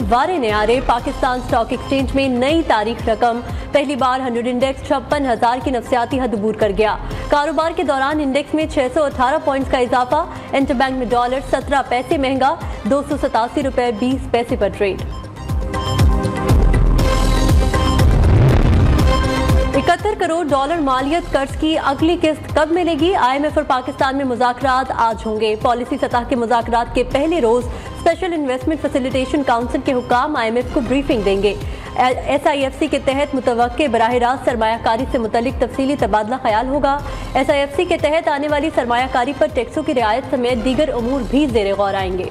वारे न्यारे। Pakistan stock exchange में नई तारीख रकम, पहली बार 100 इंडेक्स 56,000 की नफसियाती हद अबूर कर गया। कारोबार के दौरान इंडेक्स में 618 पॉइंट्स का इजाफा। इंटरबैंक में डॉलर 17 पैसे महंगा, 287 रुपए 20 पैसे पर ट्रेड। 71 करोड़ डॉलर मालियत कर्ज की अगली किस्त कब मिलेगी? IMF और पाकिस्तान में मुज़ाकरात आज होंगे। पॉलिसी सतह के मुज़ाकरात के पहले रोज स्पेशल इन्वेस्टमेंट फैसिलिटेशन काउंसिल के हुक्काम IMF को ब्रीफिंग देंगे। SIFC के तहत मुतवक्के बराह रास्त सरमायाकारी से मुतल्लिक तफसीली तबादला ख्याल होगा। SIFC के तहत आने वाली सरमायाकारी पर टैक्सों की रियायत समेत दीगर उमूर भी ज़ेरे गौर आएंगे।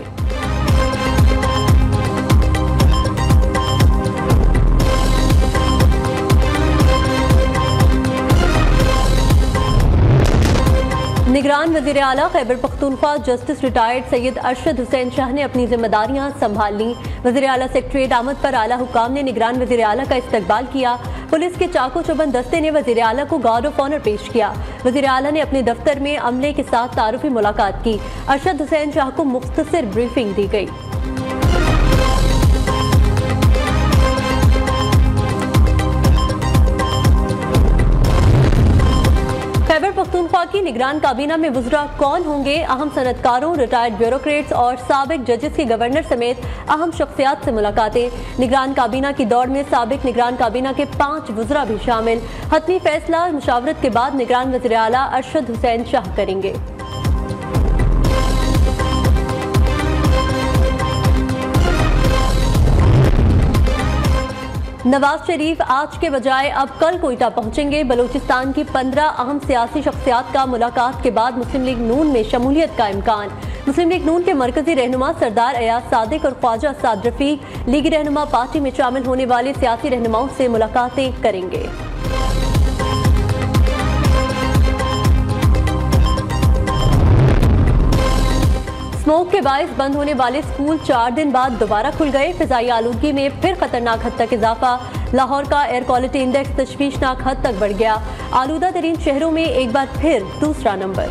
निगरान वज़ीर आला खैबर पख्तूनख्वा जस्टिस रिटायर्ड सैयद अरशद हुसैन शाह ने अपनी जिम्मेदारियां संभाल ली। वज़ीर आला सेक्रेटरीट आमद पर आला हुक्काम ने निगरान वज़ीर आला का इस्तकबाल किया। पुलिस के चाको चौबंद दस्ते ने वज़ीर आला को गार्ड ऑफ ऑनर पेश किया। वज़ीर आला ने अपने दफ्तर में अमले के साथ तारुफी मुलाकात की। अरशद हुसैन शाह को मुख्तसर ब्रीफिंग दी गई। खैबर पख्तूनख्वा की निगरान काबीना में वुज़रा कौन होंगे? अहम सनतकारों, रिटायर्ड ब्यूरोक्रेट्स और साबिक जजेस के गवर्नर समेत अहम शख्सियात से मुलाकातें। निगरान काबीना की दौड़ में साबिक निगरान काबीना के 5 वुज़रा भी शामिल। हतमी फैसला मुशावरत के बाद निगरान वज़ीर आला अरशद हुसैन शाह करेंगे। नवाज शरीफ आज के बजाय अब कल कोयटा पहुंचेंगे। बलूचिस्तान की 15 अहम सियासी शख्सियात का मुलाकात के बाद मुस्लिम लीग नून में शमूलियत का इम्कान। मुस्लिम लीग नून के मरकजी रहनुमा सरदार अयाज सादिक और ख्वाजा साद रफीक लीगी रहनुमा पार्टी में शामिल होने वाले सियासी रहनुमाओं से मुलाकातें करेंगे। स्मोक के बायस बंद होने वाले स्कूल 4 दिन बाद दोबारा खुल गए। फिजाई आलूदगी में फिर खतरनाक हद तक इजाफा। लाहौर का एयर क्वालिटी इंडेक्स तशवीशनाक हद तक बढ़ गया। आलूदा तरीन शहरों में एक बार फिर दूसरा नंबर।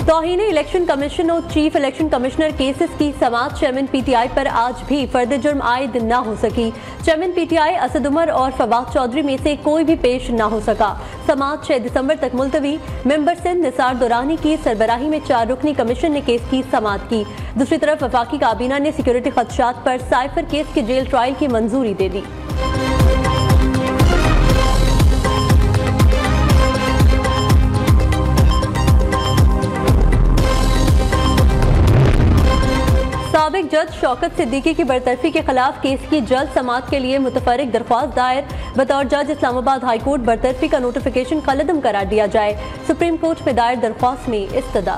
तौहीन इलेक्शन कमीशन और चीफ इलेक्शन कमिश्नर केसेस की समाअत चेयरमैन PTI पर आज भी फर्द जुर्म आयद न हो सकी। चेयरमैन PTI असद उमर और फवाद चौधरी में से कोई भी पेश न हो सका। समाअत 6 दिसंबर तक मुलतवी। मेंबर सिंध निसार दुरानी की सरबराही में 4 रुकनी कमीशन ने केस की समाअत की। दूसरी तरफ वफाकी काबीना ने सिक्योरिटी खदशात पर साइफर केस के जेल ट्रायल की मंजूरी दे दी। साबिक जज शौकत सिद्दीकी की बरतरफी के खिलाफ केस की जल्द समाअत के लिए मुतफर्रिक दरख्वास्त दायर। बतौर जज इस्लामाबाद हाई कोर्ट बरतरफी का नोटिफिकेशन कलअदम करार दिया जाए। सुप्रीम कोर्ट में दायर दरख्वास्त में इस्तदा।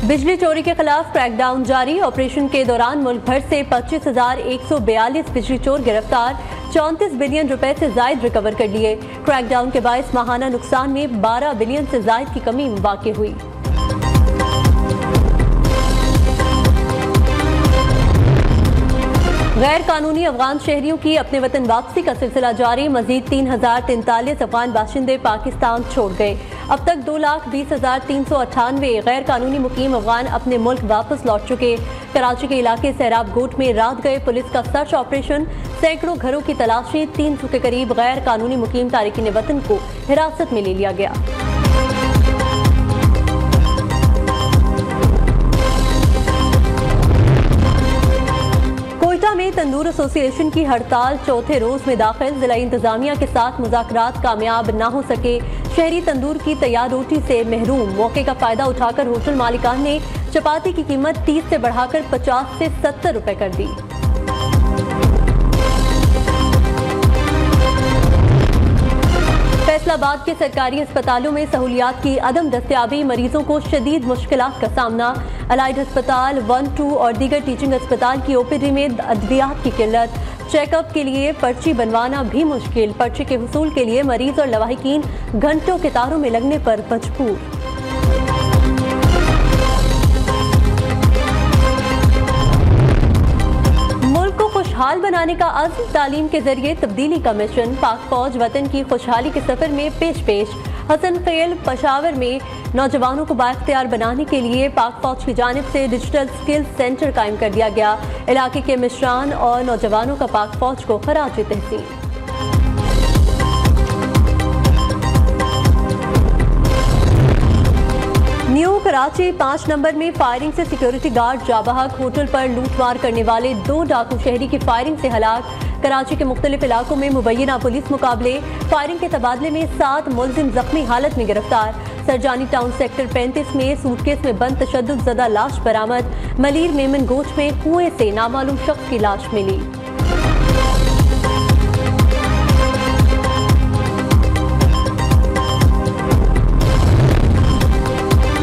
बिजली चोरी के खिलाफ क्रैकडाउन जारी। ऑपरेशन के दौरान मुल्क भर से 25,142 बिजली चोर गिरफ्तार। 34 बिलियन रुपए से जायद रिकवर कर लिए। क्रैकडाउन के बायस माहाना नुकसान में 12 बिलियन से जायद की कमी वाक़ई हुई। गैर कानूनी अफगान शहरियों की अपने वतन वापसी का सिलसिला जारी। मजीद 3,043 अफगान बाशिंदे पाकिस्तान छोड़ गए। अब तक 2,20,398 गैर कानूनी मुकीम अफगान अपने मुल्क वापस लौट चुके। कराची के इलाके सैराब गोट में रात गए पुलिस का सर्च ऑपरेशन। सैकड़ों घरों की तलाशी। 300 के करीब गैर कानूनी मुकीम तारिकीन वतन को हिरासत में ले लिया गया। कोयटा में तंदूर एसोसिएशन की हड़ताल चौथे रोज में दाखिल। जिला इंतजामिया के साथ मुज़ाकरात कामयाब न हो सके। शहरी तंदूर की तैयार रोटी से महरूम। मौके का फायदा उठाकर होटल मालिकान ने चपाती की कीमत 30 से बढ़ाकर 50 से 70 रुपए कर दी। फैसलाबाद के सरकारी अस्पतालों में सहूलियात की अदम दस्तयाबी। मरीजों को शदीद मुश्किलात का सामना। अलाइड अस्पताल 1, 2 और दीगर टीचिंग अस्पताल की OPD में अद्वियात की किल्लत। चेकअप के लिए पर्ची बनवाना भी मुश्किल। पर्ची के हुसूल के लिए मरीज और लवाहिकीन घंटों कतारों में लगने पर मजबूर। मुल्क को खुशहाल बनाने बनाने का अज़्म, तालीम के जरिए तब्दीली का मिशन। पाक फौज वतन की खुशहाली के सफर में पेश। हसन खेल पेशावर में नौजवानों को बाइख्तियार बनाने के लिए पाक फौज की जानिब से डिजिटल स्किल सेंटर कायम कर दिया गया। इलाके के मिशरान और नौजवानों का पाक फौज को खराज तहसीन। न्यू कराची 5 नंबर में फायरिंग से सिक्योरिटी गार्ड जाबहक। होटल पर लूटमार करने वाले 2 डाकू शहरी की फायरिंग से हलाक। कराची के मुख्तलिफ इलाकों में मुबैना पुलिस मुकाबले। फायरिंग के तबादले में 7 मुलजिम जख्मी हालत में गिरफ्तार। सरजानी टाउन सेक्टर 35 में सूटकेस में बंद तशद्दुद ज़दा लाश बरामद। मलीर मेमन गोच में कुएं से नामालूम शख्स की लाश मिली।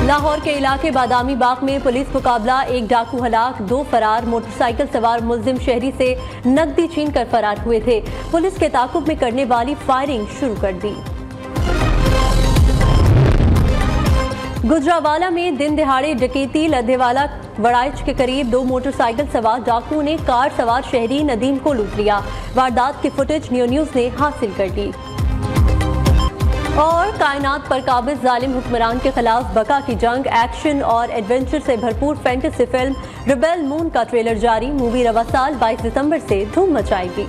लाहौर के इलाके बादामी बाग में पुलिस मुकाबला, 1 डाकू हलाक, 2 फरार। मोटरसाइकिल सवार मुलजिम शहरी से नकदी छीन कर फरार हुए थे। पुलिस के ताकुब में करने वाली फायरिंग शुरू कर दी। गुजरावाला में दिन दिहाड़े डकैती, लद्देवाला वड़ाइच के करीब 2 मोटरसाइकिल सवार डाकुओं ने कार सवार शहरी नदीम को लूट लिया। वारदात की फुटेज न्यूज़ ने हासिल कर ली। और कायनात पर काबिज जालिम हुक्मरान के खिलाफ बका की जंग, एक्शन और एडवेंचर से भरपूर फैंटेसी फिल्म रिबेल मून का ट्रेलर जारी। मूवी रवा साल 22 दिसंबर से धूम मचाएगी।